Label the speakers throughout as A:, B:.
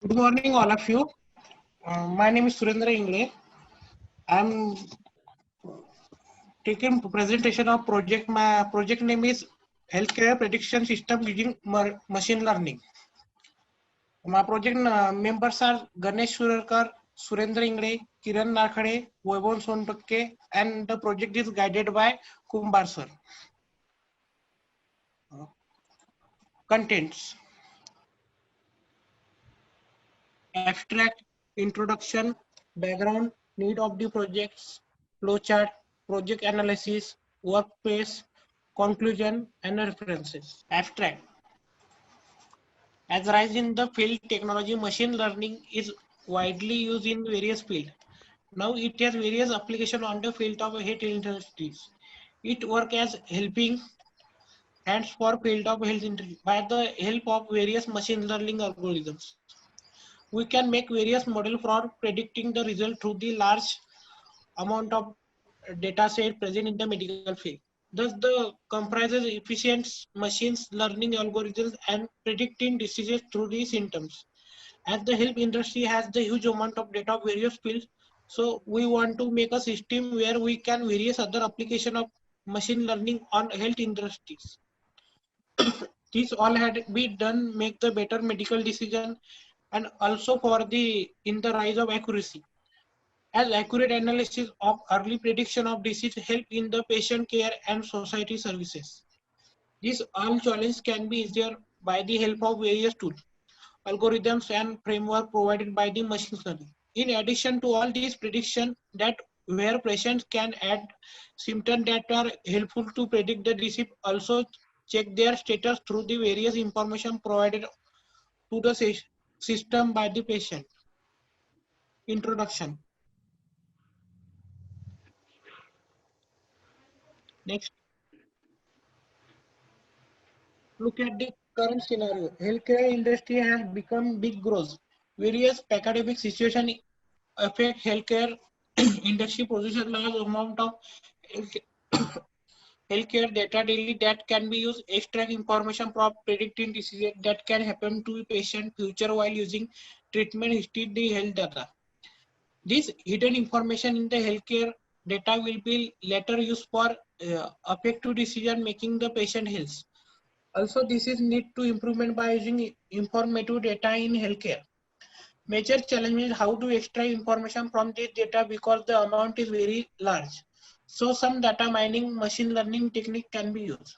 A: Good morning, all of you. My name is Surendra Ingle. I'm taking presentation of project. My project name is Healthcare Prediction System using machine learning. My project members are Ganesh Surarkar, Surendra Ingle, Kiran Nakhade, Vaibhav Sontokke, and the project is guided by Kumbar sir. Contents: abstract, introduction, background, need of the projects, flowchart, project analysis, workplace, conclusion, and references. Abstract. As rise in the field technology, machine learning is widely used in various fields. Now it has various applications on the field of health industries. It works as helping hands for field of health industry by the help of various machine learning algorithms. We can make various models for predicting the result through the large amount of data set present in the medical field. Thus, the comprises efficient machines learning algorithms and predicting diseases through the symptoms. As the health industry has the huge amount of data of various fields, so we want to make a system where we can various other application of machine learning on health industries. This all had be done make the better medical decision and also for the in the rise of accuracy. As accurate analysis of early prediction of disease help in the patient care and society services. These all challenges can be easier by the help of various tools, algorithms and framework provided by the machine learning. In addition to all these prediction that where patients can add symptoms that are helpful to predict the disease, also check their status through the various information provided to the system by the patient. Introduction. Next, look at the current scenario. Healthcare industry has become big growth. Various academic situations affect healthcare industry produces large amount of healthcare data daily that can be used extract information from predicting diseases that can happen to a patient future while using treatment history the health data. This hidden information in the healthcare data will be later used for effective decision making the patient health. Also, this is need to improvement by using informative data in healthcare. Major challenge is how to extract information from this data because the amount is very large. So some data mining machine learning technique can be used.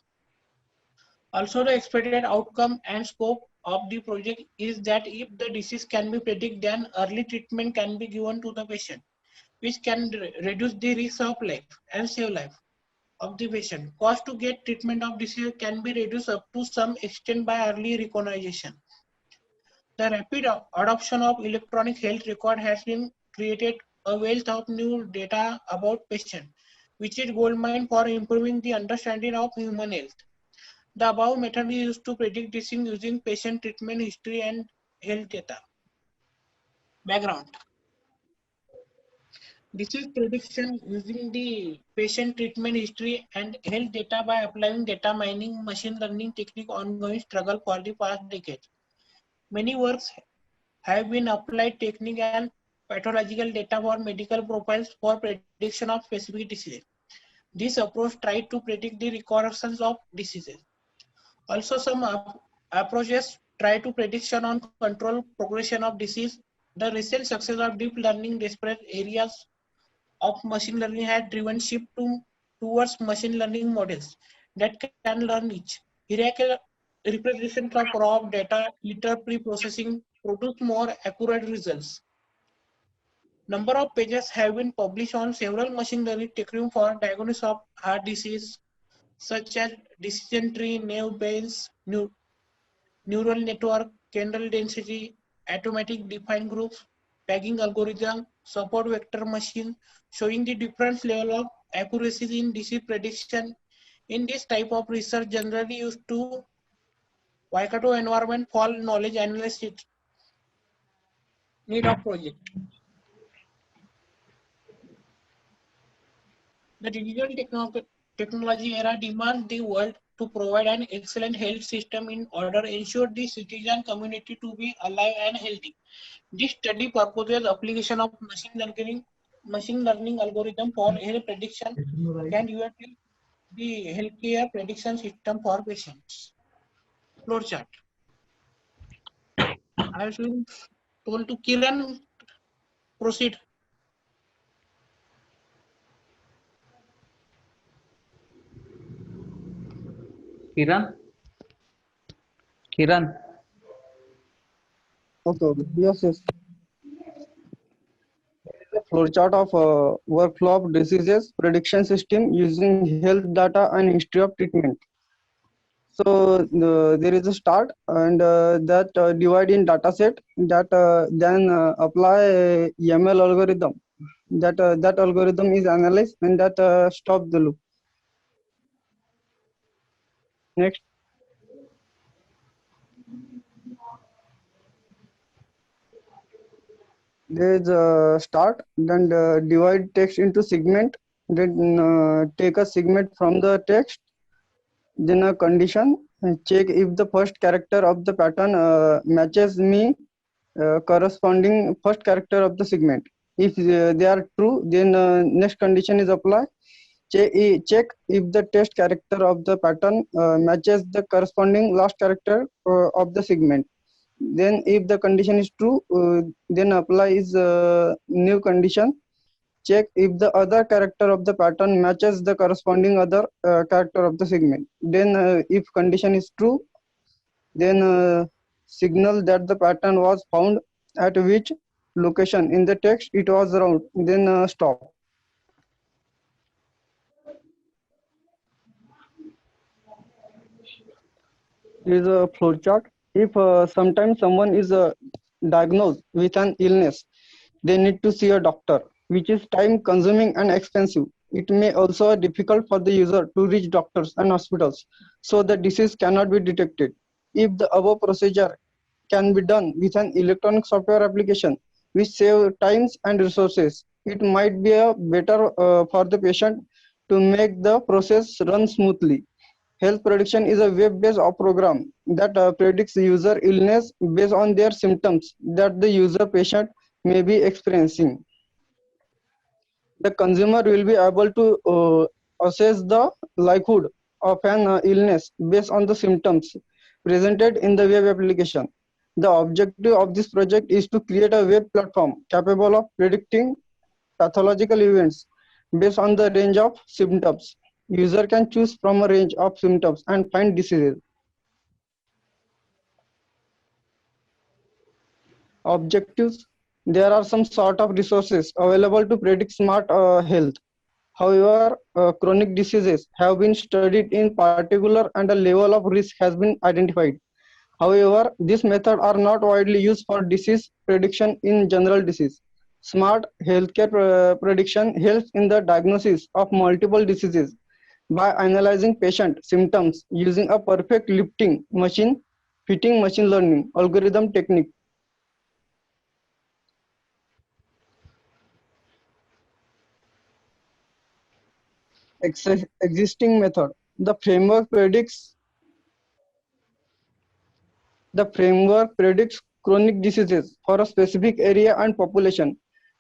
A: Also the expected outcome and scope of the project is that if the disease can be predicted, then early treatment can be given to the patient, which can reduce the risk of life and save life of the patient. Cost to get treatment of disease can be reduced up to some extent by early recognition. The rapid adoption of electronic health record has been created a wealth of new data about patients, which is goldmine for improving the understanding of human health. The above method is used to predict disease using patient treatment history and health data. Background. Disease prediction using the patient treatment history and health data by applying data mining machine learning technique ongoing struggle for the past decade. Many works have been applied technique and pathological data for medical profiles for prediction of specific diseases. This approach tried to predict the recurrences of diseases. Also, some approaches try to prediction on control progression of disease. The recent success of deep learning disparate areas of machine learning has driven shift towards machine learning models that can learn each. Hierarchical representation of raw data, later pre-processing produce more accurate results. Number of pages have been published on several machine learning techniques for diagnosis of heart disease, such as decision tree, Naive Bayes, neural network, kernel density, automatic defined groups, tagging algorithm, support vector machine, showing the different level of accuracy in disease prediction. In this type of research generally used to Waikato environment for knowledge analysis need of project. The digital technology era demand the world to provide an excellent health system in order ensure the citizen community to be alive and healthy. This study purposes application of machine learning algorithm for health prediction can utilize the healthcare prediction system for patients. Flow chart. I have been told to Kiran proceed.
B: Kiran? Kiran?
C: Okay, okay. Yes, yes. The flowchart of workflow of diseases prediction system using health data and history of treatment. So there is a start and that divide in data set that then apply a ML algorithm. That algorithm is analyzed and that stop the loop. Next. There is a start, then divide text into segment, then take a segment from the text, then a condition, and check if the first character of the pattern matches me corresponding first character of the segment. If they are true, then next condition is applied. Check if the test character of the pattern matches the corresponding last character of the segment. Then if the condition is true, then apply is new condition. Check if the other character of the pattern matches the corresponding other character of the segment. Then if condition is true, then signal that the pattern was found at which location in the text it was found, then stop. Is a flowchart. If sometimes someone is diagnosed with an illness, they need to see a doctor, which is time consuming and expensive. It may also be difficult for the user to reach doctors and hospitals, so the disease cannot be detected. If the above procedure can be done with an electronic software application, which save times and resources, it might be a better for the patient to make the process run smoothly. Health prediction is a web-based program that predicts user illness based on their symptoms that the user patient may be experiencing. The consumer will be able to assess the likelihood of an illness based on the symptoms presented in the web application. The objective of this project is to create a web platform capable of predicting pathological events based on the range of symptoms. User can choose from a range of symptoms and find diseases. Objectives: there are some sort of resources available to predict smart health. However, chronic diseases have been studied in particular and a level of risk has been identified. However, these methods are not widely used for disease prediction in general disease. Smart healthcare prediction helps in the diagnosis of multiple diseases by analyzing patient symptoms using a perfect lifting machine fitting machine learning algorithm technique. Existing method. The framework predicts chronic diseases for a specific area and population.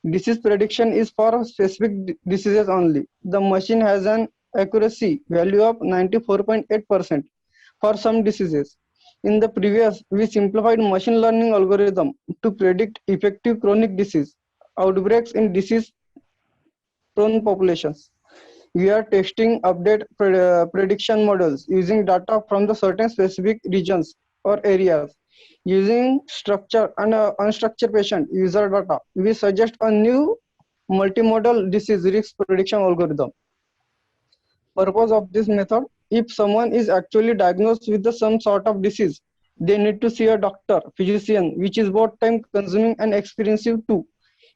C: Disease prediction is for specific diseases only. The machine has an accuracy value of 94.8% for some diseases. In the previous, we simplified machine learning algorithm to predict effective chronic disease outbreaks in disease-prone populations. We are testing update prediction models using data from the certain specific regions or areas. Using structured and unstructured patient user data, we suggest a new multimodal disease risk prediction algorithm. Purpose of this method: if someone is actually diagnosed with some sort of disease, they need to see a doctor, physician, which is both time consuming and expensive too.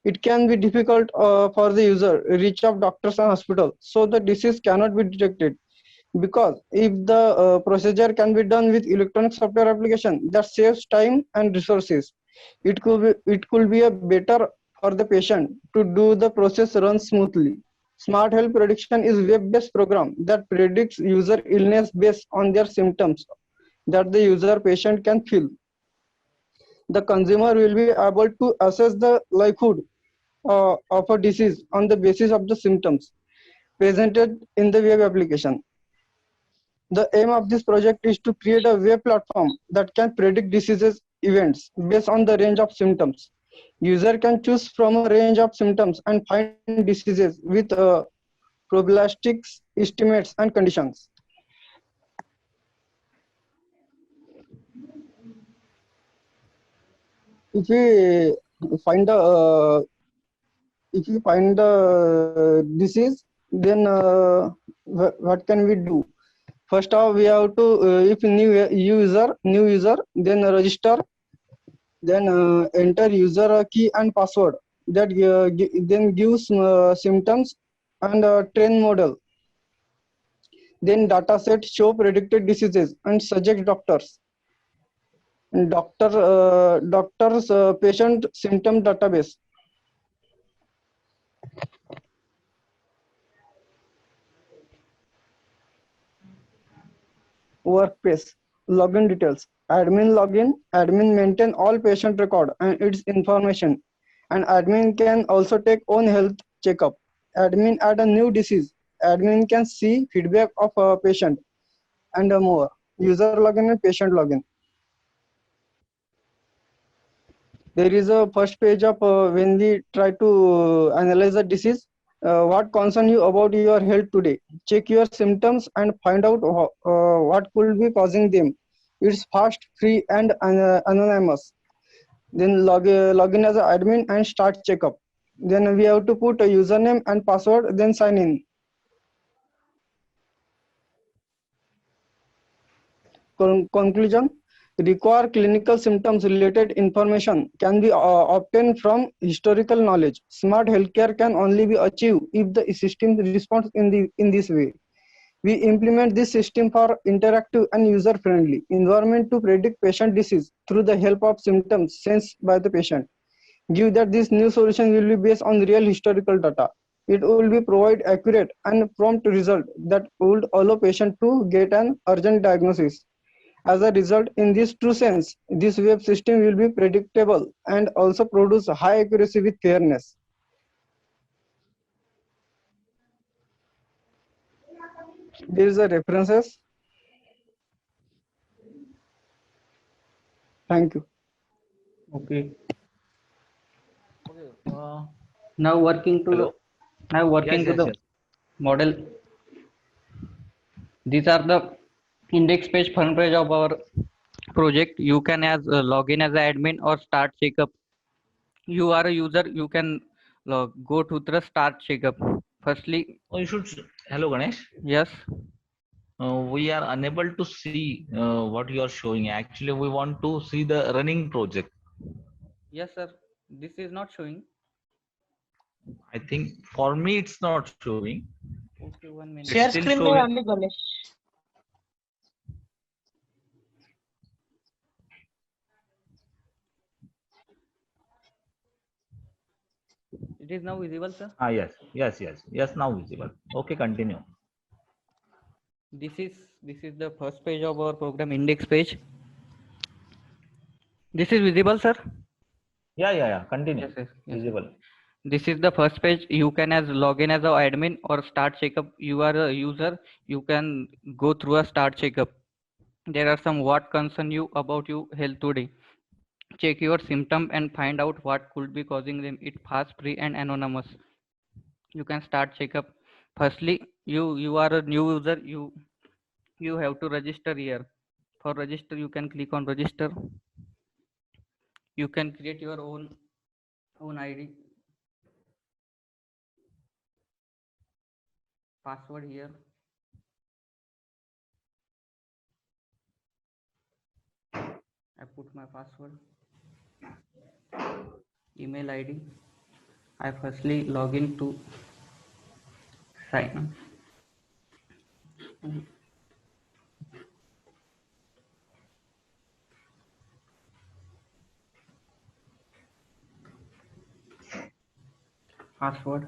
C: It can be difficult for the user reach of doctors and hospitals, so the disease cannot be detected. Because if the procedure can be done with electronic software application, that saves time and resources. It could be a better for the patient to do the process run smoothly. Smart Health Prediction is a web-based program that predicts user illness based on their symptoms that the user patient can feel. The consumer will be able to assess the likelihood of a disease on the basis of the symptoms presented in the web application. The aim of this project is to create a web platform that can predict diseases events based on the range of symptoms. User can choose from a range of symptoms and find diseases with probabilistics, estimates, and conditions. If we find the disease, then what can we do? First off, we have to if new user, then register, then enter user key and password. That then gives symptoms and train model. Then data set show predicted diseases and suggest doctors. And doctors patient symptom database. Workplace login details. Admin login. Admin maintain all patient record and its information. And admin can also take own health checkup. Admin add a new disease. Admin can see feedback of a patient and more. User login and patient login. There is a first page of when we try to analyze the disease. What concern you about your health today? Check your symptoms and find out what could be causing them. It's fast, free, and anonymous. Then log in as an admin and start checkup. Then we have to put a username and password, then sign in. Conclusion: require clinical symptoms related information can be obtained from historical knowledge. Smart healthcare can only be achieved if the system responds in this way. We implement this system for interactive and user-friendly environment to predict patient disease through the help of symptoms sensed by the patient. Give that this new solution will be based on real historical data. It will be provide accurate and prompt result that would allow patient to get an urgent diagnosis. As a result, in this true sense, this web system will be predictable and also produce high accuracy with fairness. There is a references. Thank you.
B: Okay. Now working to
D: Hello?
B: the model. These are the index page, front page of our project. You can log in as an admin or start checkup. You are a user, you can go to the start checkup. Firstly,
D: Oh, you should. Hello, Ganesh.
B: yes,
D: We are unable to see what you are showing. Actually, we want to see the running project.
B: yes, sir. This is not showing.
D: I think for me it's not showing.
B: Okay, 1 minute.
A: Share
D: still
A: screen
D: showing.
A: only, Ganesh.
B: It is now visible, sir.
D: Ah, yes. Now visible. Okay, continue.
B: This is the first page of our program, index page. This is visible, sir.
D: Yeah. Continue.
B: Yes.
D: Visible.
B: This is the first page. You can log in as an admin or start checkup. You are a user. You can go through a start checkup. There are some what concern you about your health today. Check your symptom and find out what could be causing them. It fast, free, and anonymous. You can start checkup. Firstly, you are a new user. You have to register here. For register, you can click on register. You can create your own ID, password here. I put my password, email ID. I firstly log in to sign in. Password.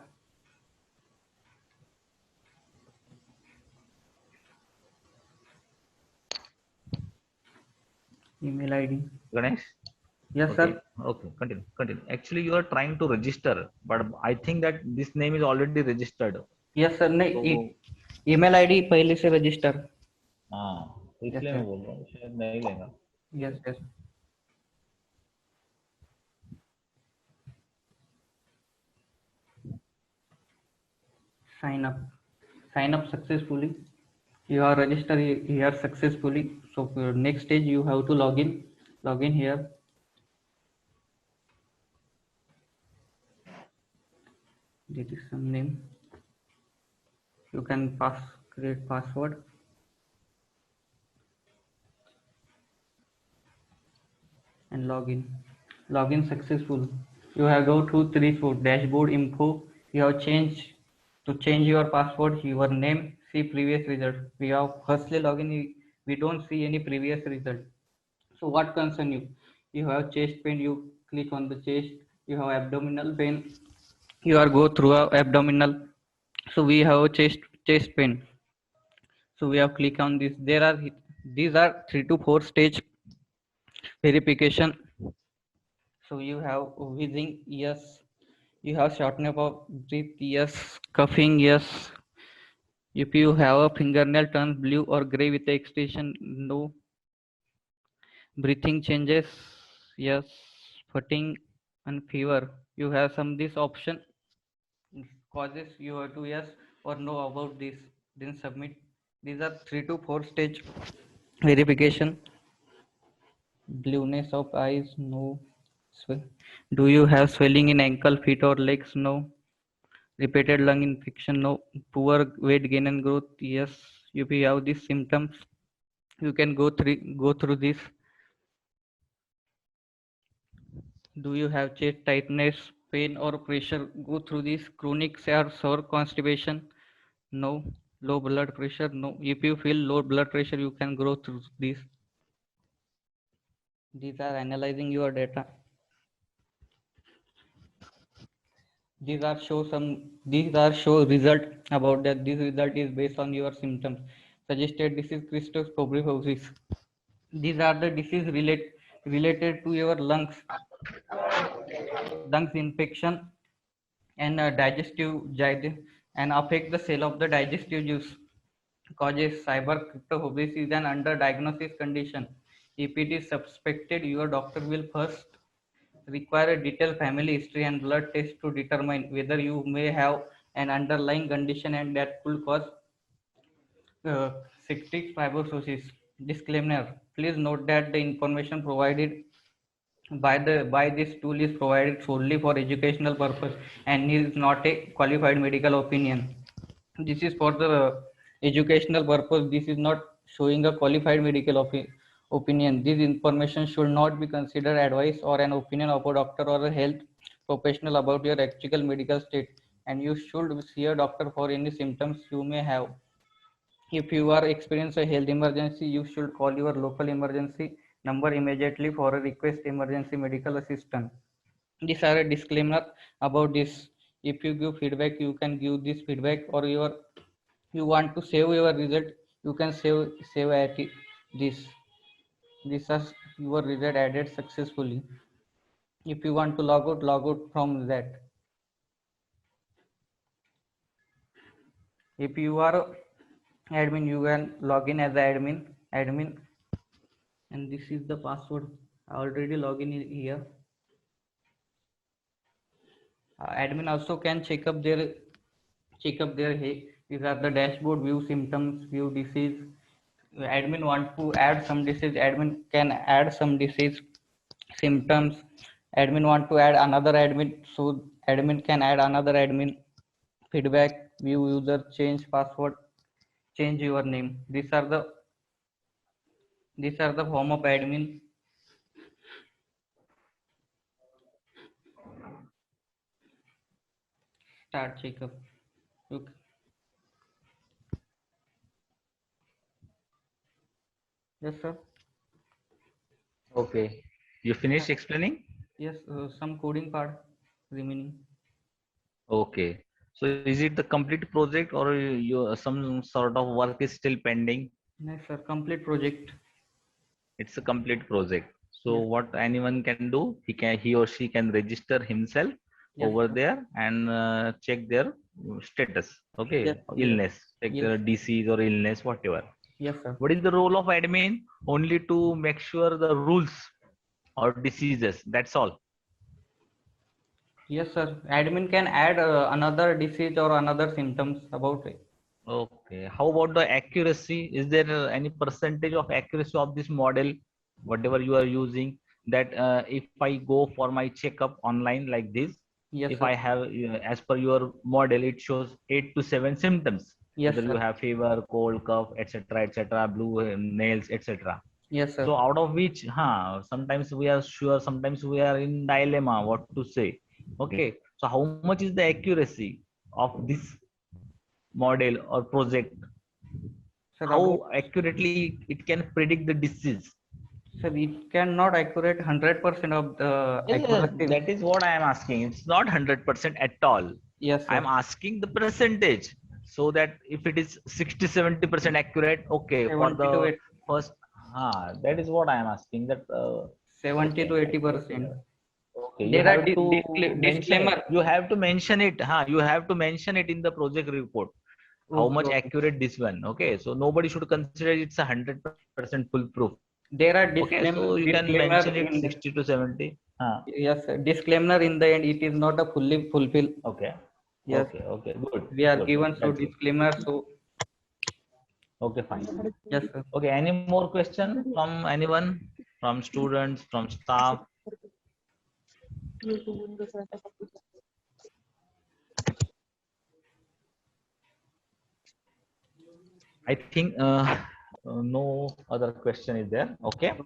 D: Ganesh?
B: Yes,
D: Okay,
B: sir.
D: okay, continue, continue. Actually, you are trying to register, but I think that this name is already registered.
B: Yes, sir. नहीं,
D: तो
B: email ID पहले से register.
D: हाँ, तो
B: Yes,
D: इसलिए मैं
B: sir.
D: बोल रहा हूँ शायद नहीं लेगा.
B: Yes, yes. Sign up. Sign up successfully. You are registered here successfully. So for next stage, you have to log in. Log in here. This is some name. You can create password and log in. Login successful. You have go to 3 dashboard info. You have to change your password, your name, see previous result. We have firstly login. We don't see any previous result. So what concern you? You have chest pain. You click on the chest. You have abdominal pain. You are go through a abdominal. So we have chest pain. So we have click on this. These are 3 to 4 stage verification. So you have wheezing, yes. You have shortness of breath, yes. Coughing, yes. If you have a fingernail turns blue or gray with the extension, no. Breathing changes, yes. Fatigue and fever. You have some this option causes you have to yes or no about this. Then submit. These are 3 to 4 stage verification. Blueness of eyes, no. Do you have swelling in ankle, feet, or legs? No. Repeated lung infection? No. Poor weight gain and growth? Yes. If you have these symptoms, you can go through this. Do you have chest tightness, pain, or pressure? Go through this. Chronic or sore constipation? No. Low blood pressure? No. If you feel low blood pressure, you can go through this. These are analyzing your data. These are show result about that. This result is based on your symptoms. Suggested disease Christophe. These are the disease related to your lungs infection and and affect the cell of the digestive juice. Causes cybercryptophobic is an underdiagnosis condition. If it is suspected, your doctor will first require a detailed family history and blood test to determine whether you may have an underlying condition and that could cause uh, cystic fibrosis. Disclaimer: please note that the information provided by this tool is provided solely for educational purpose and is not a qualified medical opinion. This is for the educational purpose. This is not showing a qualified medical opinion. This information should not be considered advice or an opinion of a doctor or a health professional about your actual medical state, and you should see a doctor for any symptoms you may have. If you are experiencing a health emergency, you should call your local emergency number immediately for a request emergency medical assistance. These are a disclaimer about this. If you give feedback, you can give this feedback, or you want to save your result, you can save at this. This is your result added successfully. If you want to log out from that. If you are admin, you can log in as admin, and this is the password. I already log in here. Admin also can check up their hey, these are the dashboard, view symptoms, view disease. Admin want to add some disease, admin can add some disease symptoms. Admin want to add another admin, so admin can add another admin. Feedback, view user, change password, change your name. These are the form of admin. Start checkup. Okay. Yes, sir.
D: Okay, you finished explaining?
B: Yes, some coding part remaining.
D: Okay, so is it the complete project or you some sort of work is still pending?
B: Nice, sir. Complete project.
D: It's a complete project. So
B: Yes.
D: what anyone can do, he or she can register himself
B: Yes,
D: over
B: sir.
D: there and check their status. Okay,
B: Yes, yes,
D: illness, check
B: yes,
D: their disease or illness, whatever.
B: yes, sir.
D: What is the role of admin? Only to make sure the rules or diseases. That's all.
B: Yes, sir. Admin can add another disease or another symptoms about it.
D: Okay. How about the accuracy? Is there any percentage of accuracy of this model, whatever you are using? That if I go for my checkup online like this,
B: Yes,
D: if
B: sir.
D: I have, as per your model, it shows 8 to 7 symptoms.
B: Yes,
D: Whether you
B: sir.
D: have fever, cold, cough, etc., etc., blue nails, etc.
B: Yes, sir.
D: So out of which, sometimes we are sure, sometimes we are in dilemma what to say. Okay. So how much is the accuracy of this model or project?
B: Sir, about
D: How accurately it can predict the disease?
B: sir, it cannot accurate 100% of the
D: Yes,
B: accuracy.
D: that is what I am asking. It's not 100% at all.
B: Yes,
D: I
B: sir.
D: am asking the percentage, so that if it is 60-70% accurate, okay, for
B: 70 to
D: the
B: 80,
D: first, that is what I am asking. That
B: 70
D: okay,
B: to
D: accuracy
B: 80%.
D: level. Okay, you
B: There are
D: have to mention it.
B: disclaimer.
D: You have to mention it. You have to mention it in the project report. How
B: Okay,
D: much
B: okay.
D: accurate this one? Okay, so nobody should consider it's 100% foolproof.
B: There are
D: Okay, so you can
B: disclaimer
D: mention it
B: in the,
D: 60 to 70.
B: yes, sir. Disclaimer in the end. It is not a fully fulfill.
D: Okay,
B: Yes,
D: okay, good,
B: we are
D: good.
B: given so
D: That's good.
B: disclaimer. So
D: Okay, fine.
B: yes, sir.
D: Okay, any more question from anyone, from students, from staff? I think no other question is there. Okay.
B: Okay.